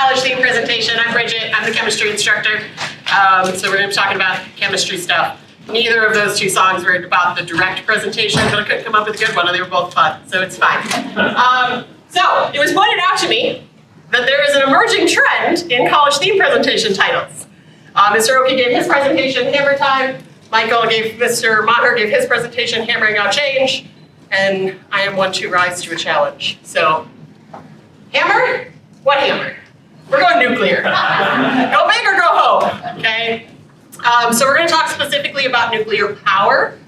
college theme presentation. I'm Bridget, I'm the chemistry instructor. So we're gonna be talking about chemistry stuff. Neither of those two songs were about the direct presentation, but I couldn't come up with a good one, and they were both fun, so it's fine. So it was pointed out to me that there is an emerging trend in college theme presentation titles. Mr. Oki gave his presentation, Hammer Time. Mr. Maher gave his presentation, Hammering Out Change. And I am one to rise to a challenge. So, hammer? What hammer? We're going nuclear. Go big or go home, okay? So we're going to talk specifically about nuclear power.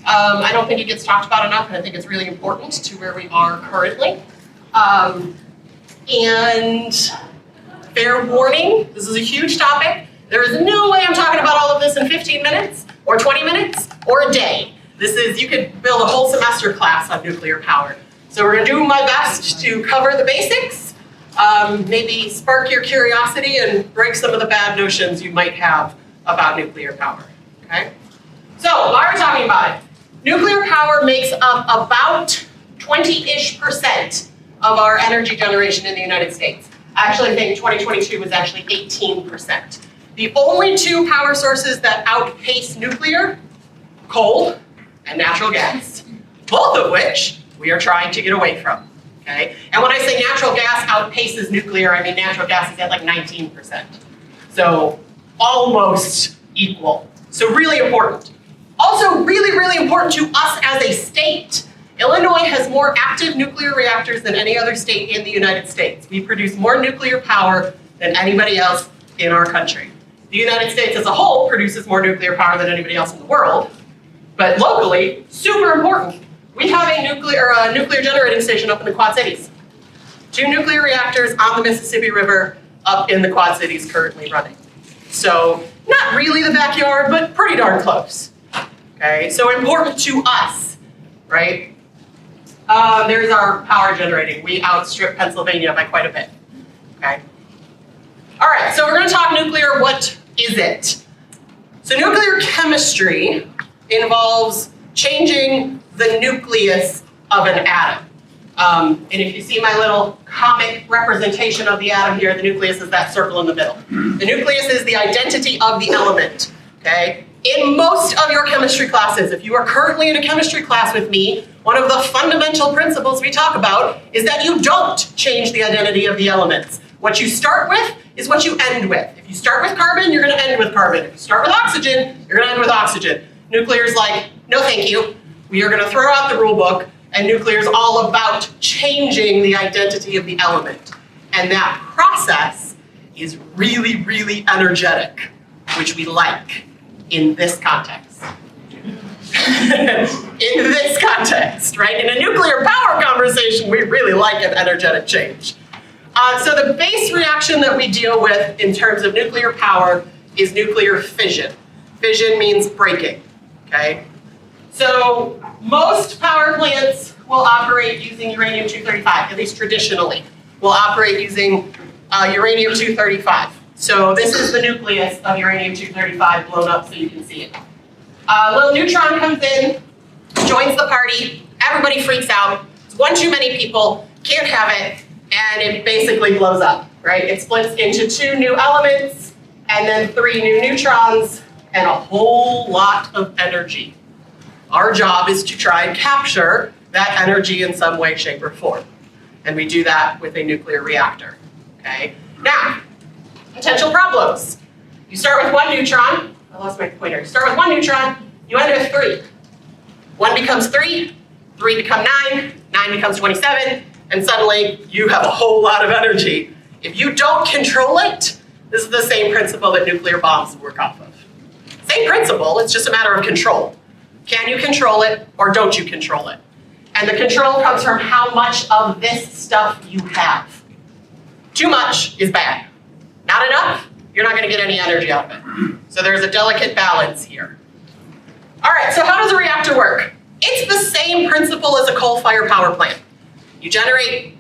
I don't think it gets talked about enough, and I think it's really important to where we are currently. And fair warning, this is a huge topic. There is no way I'm talking about all of this in 15 minutes, or 20 minutes, or a day. You could build a whole semester class on nuclear power. So we're gonna do my best to cover the basics, maybe spark your curiosity and break some of the bad notions you might have about nuclear power, okay? So why are we talking about it? Nuclear power makes up about 20-ish% of our energy generation in the United States. I actually think 2022 was actually 18%. The only two power sources that outpace nuclear, coal and natural gas, both of which we are trying to get away from, okay? And when I say natural gas outpaces nuclear, I mean natural gas is at like 19%. So almost equal. So really important. Also really, really important to us as a state. Illinois has more active nuclear reactors than any other state in the United States. We produce more nuclear power than anybody else in our country. The United States as a whole produces more nuclear power than anybody else in the world. But locally, super important. We have a nuclear generating station up in the Quad Cities. 2 nuclear reactors on the Mississippi River up in the Quad Cities currently running. So not really the backyard, but pretty darn close. Okay, so important to us, right? There's our power generating. We outstrip Pennsylvania by quite a bit, okay? All right, so we're gonna talk nuclear. What is it? So nuclear chemistry involves changing the nucleus of an atom. And if you see my little comic representation of the atom here, the nucleus is that circle in the middle. The nucleus is the identity of the element, okay? In most of your chemistry classes, if you are currently in a chemistry class with me, one of the fundamental principles we talk about is that you don't change the identity of the elements. What you start with is what you end with. If you start with carbon, you're gonna end with carbon. If you start with oxygen, you're gonna end with oxygen. Nuclear is like, no thank you. We are gonna throw out the rule book, and nuclear is all about changing the identity of the element. And that process is really, really energetic, which we like in this context. In this context, right? In a nuclear power conversation, we really like an energetic change. So the base reaction that we deal with in terms of nuclear power is nuclear fission. Fission means breaking, okay? So most power plants will operate using uranium-235, at least traditionally, will operate using uranium-235. So this is the nucleus of uranium-235 blown up so you can see it. A little neutron comes in, joins the party, everybody freaks out. It's one too many people, can't have it, and it basically blows up, right? It splits into 2 new elements, and then 3 new neutrons, and a whole lot of energy. Our job is to try and capture that energy in some way, shape, or form. And we do that with a nuclear reactor, okay? Now, potential problems. You start with 1 neutron. I lost my pointer. You start with 1 neutron, you end with 3. 1 becomes 3, 3 become 9, 9 becomes 27, and suddenly you have a whole lot of energy. If you don't control it, this is the same principle that nuclear bombs work off of. Same principle, it's just a matter of control. Can you control it or don't you control it? And the control comes from how much of this stuff you have. Too much is bad. Not enough, you're not gonna get any energy out of it. So there's a delicate balance here. All right, so how does a reactor work? It's the same principle as a coal-fired power plant. You generate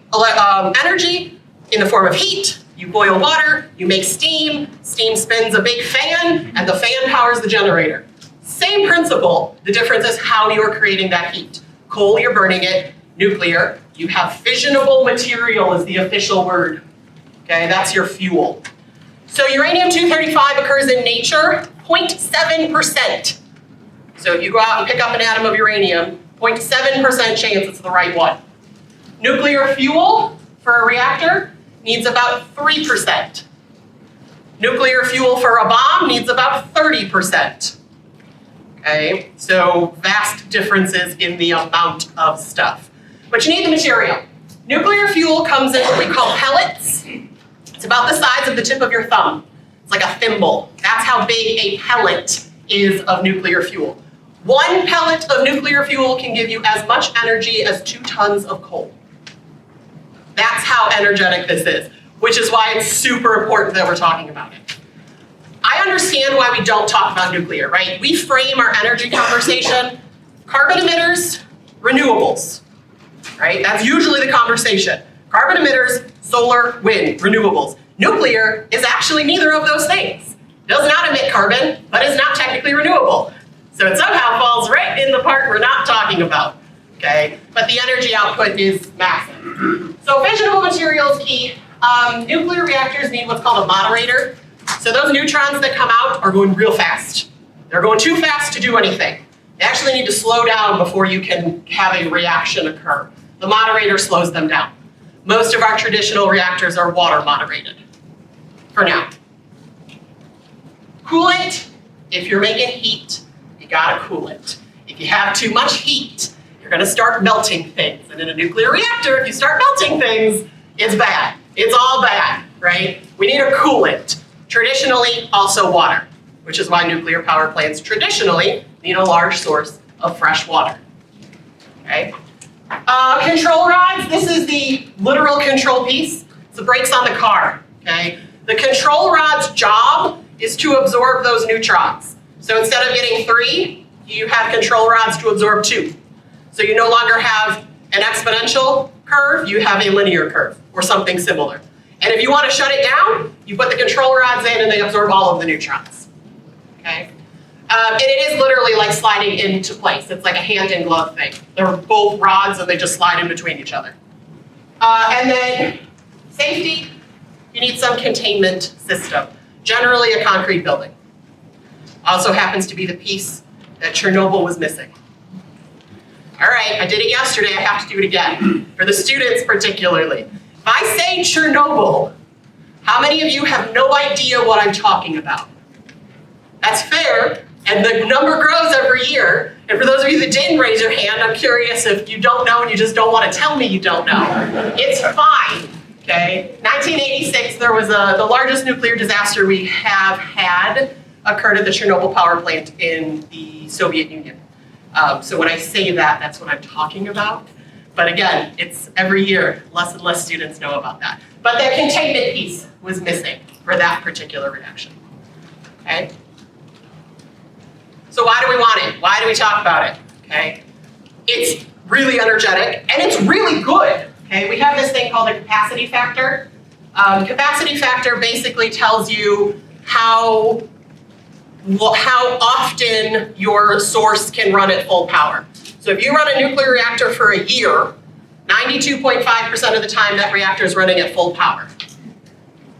energy in the form of heat, you boil water, you make steam, steam spins a big fan, and the fan powers the generator. Same principle, the difference is how you're creating that heat. Coal, you're burning it. Nuclear, you have fissionable material is the official word. Okay, that's your fuel. So uranium-235 occurs in nature, 0.7%. So if you go out and pick up an atom of uranium, 0.7% chance it's the right one. Nuclear fuel for a reactor needs about 3%. Nuclear fuel for a bomb needs about 30%. Okay, so vast differences in the amount of stuff. But you need the material. Nuclear fuel comes in what we call pellets. It's about the size of the tip of your thumb. It's like a thimble. That's how big a pellet is of nuclear fuel. 1 pellet of nuclear fuel can give you as much energy as 2 tons of coal. That's how energetic this is, which is why it's super important that we're talking about it. I understand why we don't talk about nuclear, right? We frame our energy conversation, carbon emitters, renewables, right? That's usually the conversation. Carbon emitters, solar, wind, renewables. Nuclear is actually neither of those things. It does not emit carbon, but is not technically renewable. So it somehow falls right in the part we're not talking about, okay? But the energy output is massive. So fissionable materials key. Nuclear reactors need what's called a moderator. So those neutrons that come out are going real fast. They're going too fast to do anything. They actually need to slow down before you can have a reaction occur. The moderator slows them down. Most of our traditional reactors are water moderated, for now. Coolant, if you're making heat, you gotta cool it. If you have too much heat, you're gonna start melting things. And in a nuclear reactor, if you start melting things, it's bad. It's all bad, right? We need a coolant. Traditionally, also water, which is why nuclear power plants traditionally need a large source of fresh water, okay? Control rods, this is the literal control piece. It's the brakes on the car, okay? The control rod's job is to absorb those neutrons. So instead of getting 3, you have control rods to absorb 2. So you no longer have an exponential curve, you have a linear curve or something similar. And if you want to shut it down, you put the control rods in and they absorb all of the neutrons, okay? And it is literally like sliding into place. It's like a hand-in-glove thing. They're both rods and they just slide in between each other. And then safety, you need some containment system, generally a concrete building. Also happens to be the piece that Chernobyl was missing. All right, I did it yesterday, I have to do it again, for the students particularly. If I say Chernobyl, how many of you have no idea what I'm talking about? That's fair, and the number grows every year. And for those of you that didn't raise your hand, I'm curious if you don't know and you just don't want to tell me you don't know. It's fine, okay? 1986, there was the largest nuclear disaster we have had occurred at the Chernobyl power plant in the Soviet Union. So when I say that, that's what I'm talking about. But again, it's every year, less and less students know about that. But the containment piece was missing for that particular reaction, okay? So why do we want it? Why do we talk about it, okay? It's really energetic and it's really good, okay? We have this thing called a capacity factor. Capacity factor basically tells you how often your source can run at full power. So if you run a nuclear reactor for a year, 92.5% of the time that reactor is running at full power.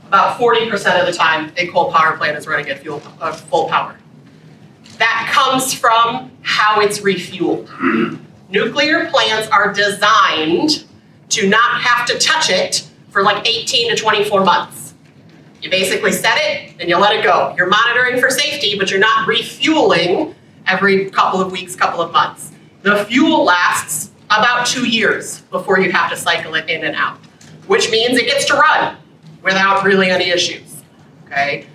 About 40% of the time a coal power plant is running at full power. That comes from how it's refueled. Nuclear plants are designed to not have to touch it for like 18 to 24 months. You basically set it and you let it go. You're monitoring for safety, but you're not refueling every couple of weeks, couple of months. The fuel lasts about 2 years before you have to cycle it in and out, which means it gets to run without really any issues, okay?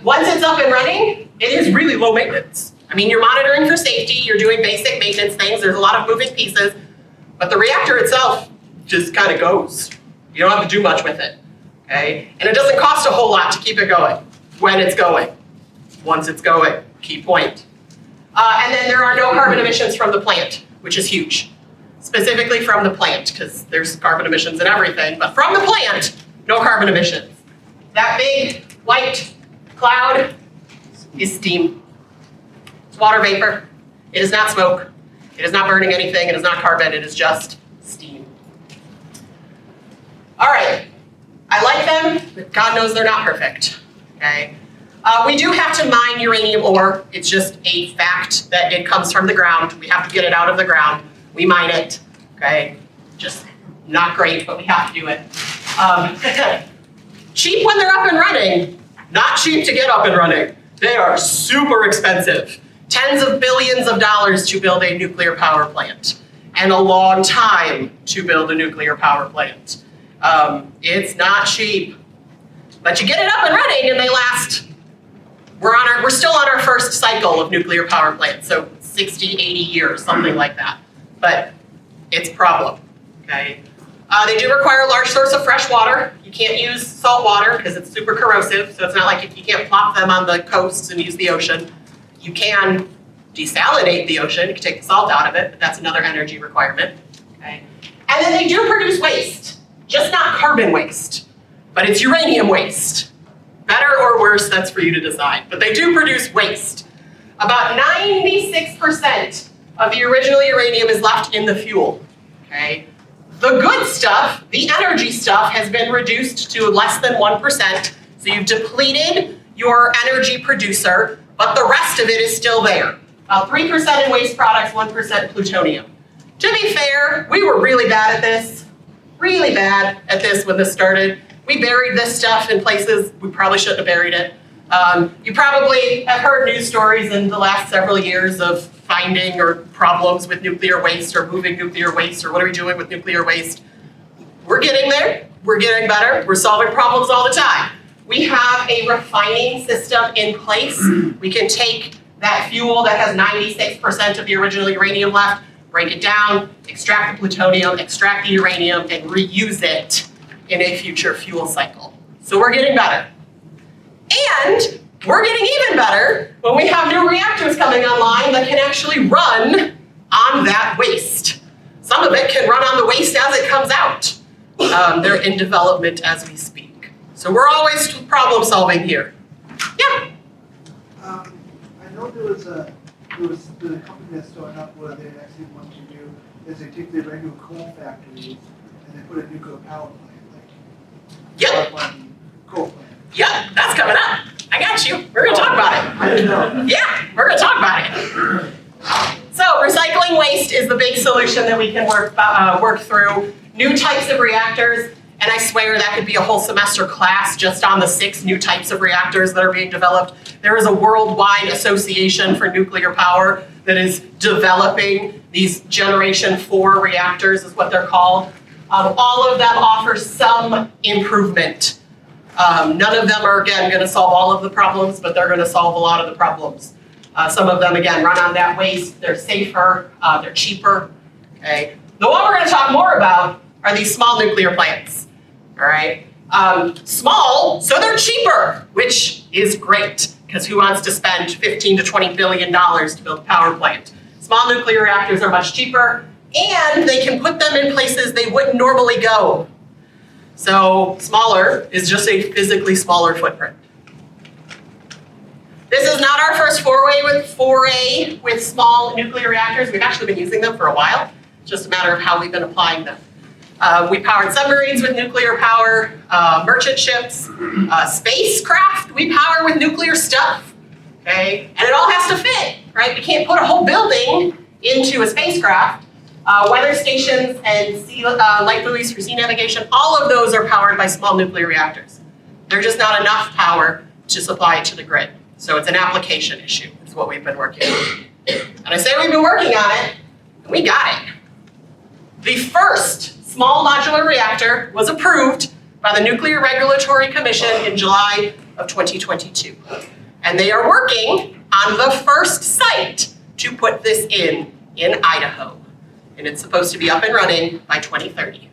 Once it's up and running, it is really low maintenance. I mean, you're monitoring for safety, you're doing basic maintenance things, there's a lot of moving pieces, but the reactor itself just kind of goes. You don't have to do much with it, okay? And it doesn't cost a whole lot to keep it going when it's going. Once it's going, key point. And then there are no carbon emissions from the plant, which is huge. Specifically from the plant, because there's carbon emissions and everything, but from the plant, no carbon emissions. That big white cloud is steam. It's water vapor. It is not smoke. It is not burning anything. It is not carbon. It is just steam. All right. I like them, but God knows they're not perfect, okay? We do have to mine uranium ore. It's just a fact that it comes from the ground. We have to get it out of the ground. We mine it, okay? Just not great, but we have to do it. Cheap when they're up and running, not cheap to get up and running. They are super expensive. Tens of billions of dollars to build a nuclear power plant, and a long time to build a nuclear power plant. It's not cheap, but you get it up and running and they last. We're still on our first cycle of nuclear power plants, so 60, 80 years, something like that. But it's a problem, okay? They do require a large source of fresh water. You can't use salt water because it's super corrosive, so it's not like you can't plop them on the coasts and use the ocean. You can desalinate the ocean, you can take the salt out of it, but that's another energy requirement, okay? And then they do produce waste, just not carbon waste, but it's uranium waste. Better or worse, that's for you to decide. But they do produce waste. About 96% of the original uranium is left in the fuel, okay? The good stuff, the energy stuff, has been reduced to less than 1%. So you've depleted your energy producer, but the rest of it is still there. About 3% in waste products, 1% plutonium. To be fair, we were really bad at this. Really bad at this when this started. We buried this stuff in places we probably shouldn't have buried it. You probably have heard news stories in the last several years of finding or problems with nuclear waste or moving nuclear waste or what are we doing with nuclear waste. We're getting there. We're getting better. We're solving problems all the time. We have a refining system in place. We can take that fuel that has 96% of the original uranium left, break it down, extract the plutonium, extract the uranium, and reuse it in a future fuel cycle. So we're getting better. And we're getting even better when we have new reactors coming online that can actually run on that waste. Some of it can run on the waste as it comes out. They're in development as we speak. So we're always problem solving here. Yeah? I know there was a company that's starting up where they actually want to do is they take their regular coal factories and they put a nuclear power plant. Yep. Coal plant. Yep, that's coming up. I got you. We're going to talk about it. I didn't know. Yeah, we're going to talk about it. So recycling waste is the big solution that we can work through. New types of reactors, and I swear that could be a whole semester class just on the 6 new types of reactors that are being developed. There is a worldwide association for nuclear power that is developing these Generation 4 reactors, is what they're called. All of them offer some improvement. None of them are, again, going to solve all of the problems, but they're going to solve a lot of the problems. Some of them, again, run on that waste. They're safer. They're cheaper. Okay. The one we're going to talk more about are these small nuclear plants. All right. Small, so they're cheaper, which is great, because who wants to spend $15 to $20 billion to build a power plant? Small nuclear reactors are much cheaper, and they can put them in places they wouldn't normally go. So smaller is just a physically smaller footprint. This is not our first foray with small nuclear reactors. We've actually been using them for a while. It's just a matter of how we've been applying them. We powered submarines with nuclear power, merchant ships, spacecraft we power with nuclear stuff. Okay, and it all has to fit, right? We can't put a whole building into a spacecraft. Weather stations and light buoys for sea navigation, all of those are powered by small nuclear reactors. There's just not enough power to supply it to the grid. So it's an application issue, is what we've been working on. And I say we've been working on it, and we got it. The first small modular reactor was approved by the Nuclear Regulatory Commission in July of 2022. And they are working on the first site to put this in Idaho. And it's supposed to be up and running by 2030.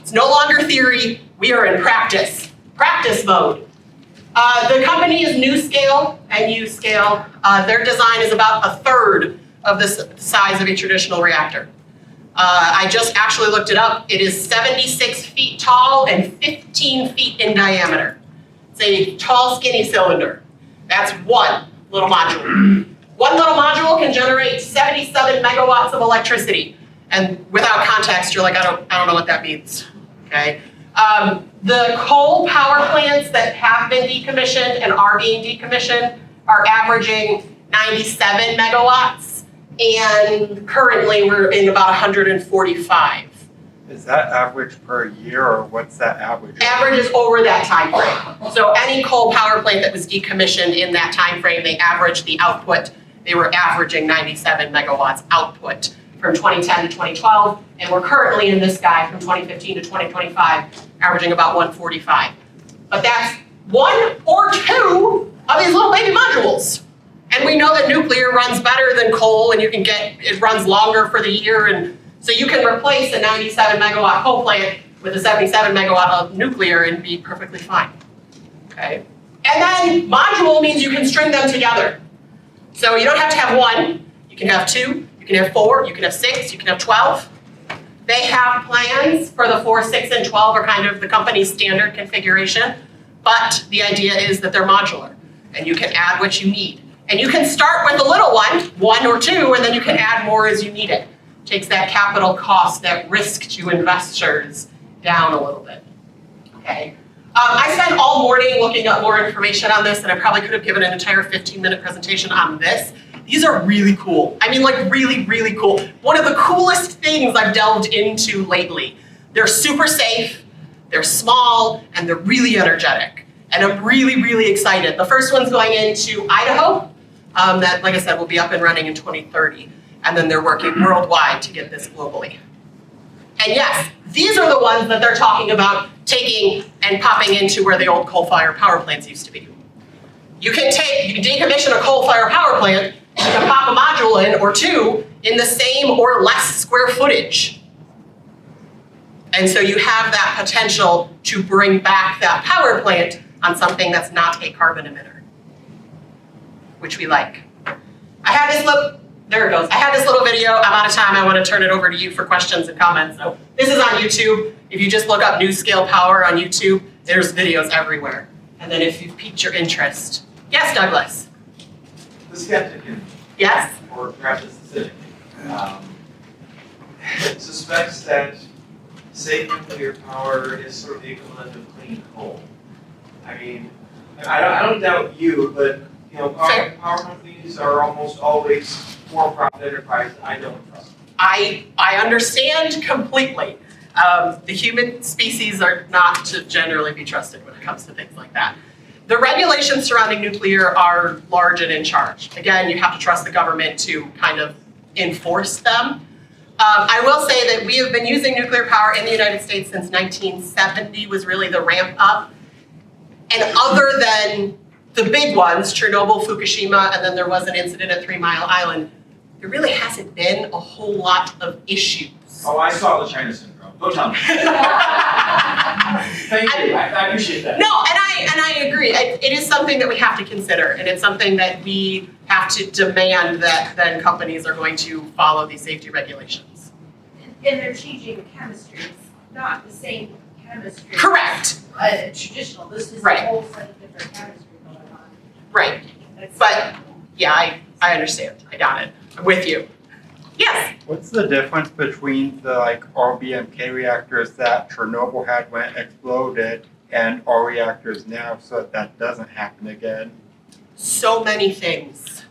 It's no longer theory, we are in practice mode. The company is NuScale and UScale. Their design is about 1/3 of the size of a traditional reactor. I just actually looked it up. It is 76 feet tall and 15 feet in diameter. It's a tall, skinny cylinder. That's one little module. One little module can generate 77 megawatts of electricity. And without context, you're like, I don't know what that means, okay? The coal power plants that have been decommissioned and are being decommissioned are averaging 97 megawatts, and currently we're in about 145. Is that average per year, or what's that average? Average is over that time frame. So any coal power plant that was decommissioned in that time frame, they averaged the output. They were averaging 97 megawatts output from 2010 to 2012, and we're currently in this guy from 2015 to 2025, averaging about 145. But that's one or two of these little baby modules. And we know that nuclear runs better than coal, and it runs longer for the year, and so you can replace a 97 megawatt coal plant with a 77 megawatt of nuclear and be perfectly fine, okay? And then module means you can string them together. So you don't have to have one, you can have two, you can have four, you can have six, you can have 12. They have plans for the 4, 6, and 12 are kind of the company's standard configuration, but the idea is that they're modular, and you can add what you need. And you can start with a little one or two, and then you can add more as you need it. Takes that capital cost, that risk to investors down a little bit, okay? I spent all morning looking up more information on this, and I probably could have given an entire 15-minute presentation on this. These are really cool. I mean, like really, really cool. One of the coolest things I've delved into lately. They're super safe, they're small, and they're really energetic. And I'm really, really excited. The first one's going into Idaho, that, like I said, will be up and running in 2030. And then they're working worldwide to get this globally. And yes, these are the ones that they're talking about taking and popping into where the old coal-fired power plants used to be. You can decommission a coal-fired power plant, you can pop a module in or two in the same or less square footage. And so you have that potential to bring back that power plant on something that's not a carbon emitter, which we like. There it goes. I had this little video. I'm out of time. I want to turn it over to you for questions and comments. So this is on YouTube. If you just look up NuScale Power on YouTube, there's videos everywhere. And then if you've piqued your interest. Yes, Douglas? The skeptic in me, Yes? or perhaps it's the cynic, suspects that safe nuclear power is sort of the equivalent of clean coal. I mean, I don't doubt you, but you know, power companies are almost always for-profit enterprises. I don't trust them. I understand completely. The human species are not to generally be trusted when it comes to things like that. The regulations surrounding nuclear are large and in charge. Again, you have to trust the government to kind of enforce them. I will say that we have been using nuclear power in the United States since 1970 was really the ramp up. And other than the big ones, Chernobyl, Fukushima, and then there was an incident at 3 Mile Island, there really hasn't been a whole lot of issues. Oh, I saw the China syndrome. Don't tell me. Thank you. I appreciate that. No, and I agree. It is something that we have to consider, and it's something that we have to demand that then companies are going to follow these safety regulations. And they're changing the chemistry. It's not the same chemistry. Correct. Traditional. This is Right. a whole set of different chemistry going on. Right. But yeah, I understand. I got it. I'm with you. Yes. What's the difference between the RBMK reactors that Chernobyl had when it exploded and our reactors now so that doesn't happen again? So many things.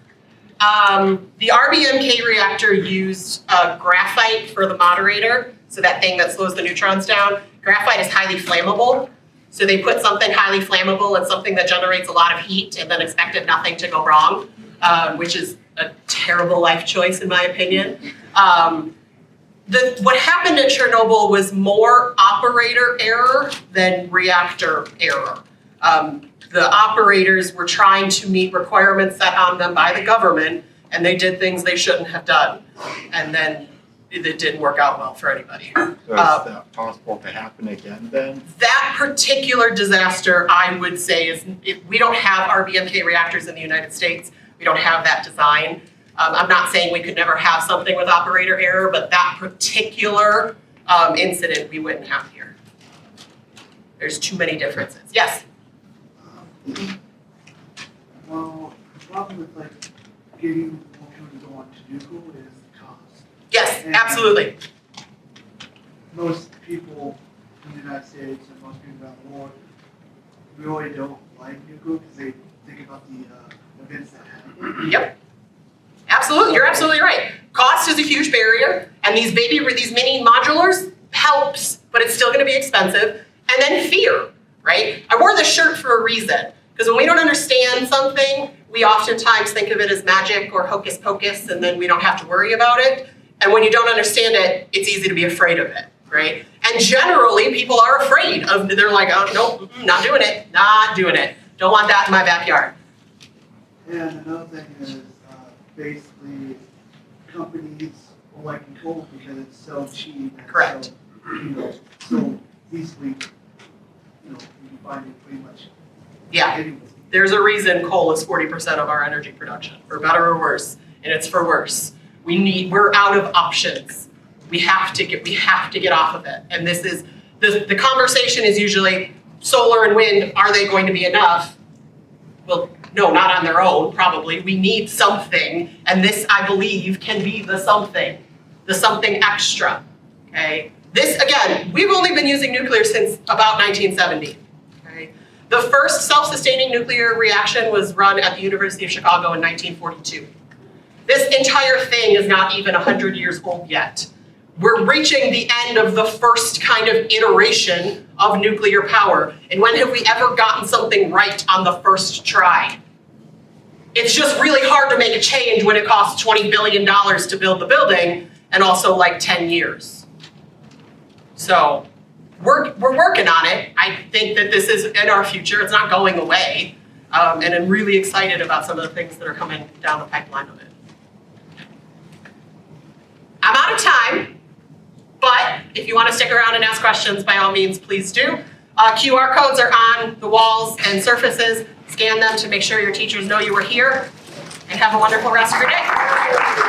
The RBMK reactor used graphite for the moderator, so that thing that slows the neutrons down. Graphite is highly flammable, so they put something highly flammable and something that generates a lot of heat and then expected nothing to go wrong, which is a terrible life choice in my opinion. What happened at Chernobyl was more operator error than reactor error. The operators were trying to meet requirements set on them by the government, and they did things they shouldn't have done. And then it didn't work out well for anybody. So is that possible to happen again then? That particular disaster, I would say, is we don't have RBMK reactors in the United States. We don't have that design. I'm not saying we could never have something with operator error, but that particular incident we wouldn't have here. There's too many differences. Yes? Well, the problem with getting more people to go on to Nuclear is the cost. Yes, absolutely. Most people in the United States and most people around the world really don't like nuclear because they think about the events that happen. Yep. Absolutely, you're absolutely right. Cost is a huge barrier, and these mini modulars helps, but it's still gonna be expensive. And then fear, right? I wore this shirt for a reason, because when we don't understand something, we oftentimes think of it as magic or hocus pocus, and then we don't have to worry about it. And when you don't understand it, it's easy to be afraid of it, right? And generally, people are afraid of, they're like, oh, nope, not doing it, not doing it. Don't want that in my backyard. And another thing is basically companies are liking coal because it's so cheap and Correct. so, so easily, you can find it pretty much Yeah. anywhere. There's a reason coal is 40% of our energy production, for better or worse, and it's for worse. We're out of options. We have to get off of it. And this is, the conversation is usually solar and wind, are they going to be enough? Well, no, not on their own, probably. We need something, and this, I believe, can be the something extra, okay? This, again, we've only been using nuclear since about 1970, okay? The first self-sustaining nuclear reaction was run at the University of Chicago in 1942. This entire thing is not even 100 years old yet. We're reaching the end of the first kind of iteration of nuclear power. And when have we ever gotten something right on the first try? It's just really hard to make a change when it costs $20 billion to build the building and also like 10 years. So we're working on it. I think that this is in our future. It's not going away. And I'm really excited about some of the things that are coming down the pipeline of it. I'm out of time. But if you want to stick around and ask questions, by all means, please do. QR codes are on the walls and surfaces. Scan them to make sure your teachers know you were here. And have a wonderful rest of your day.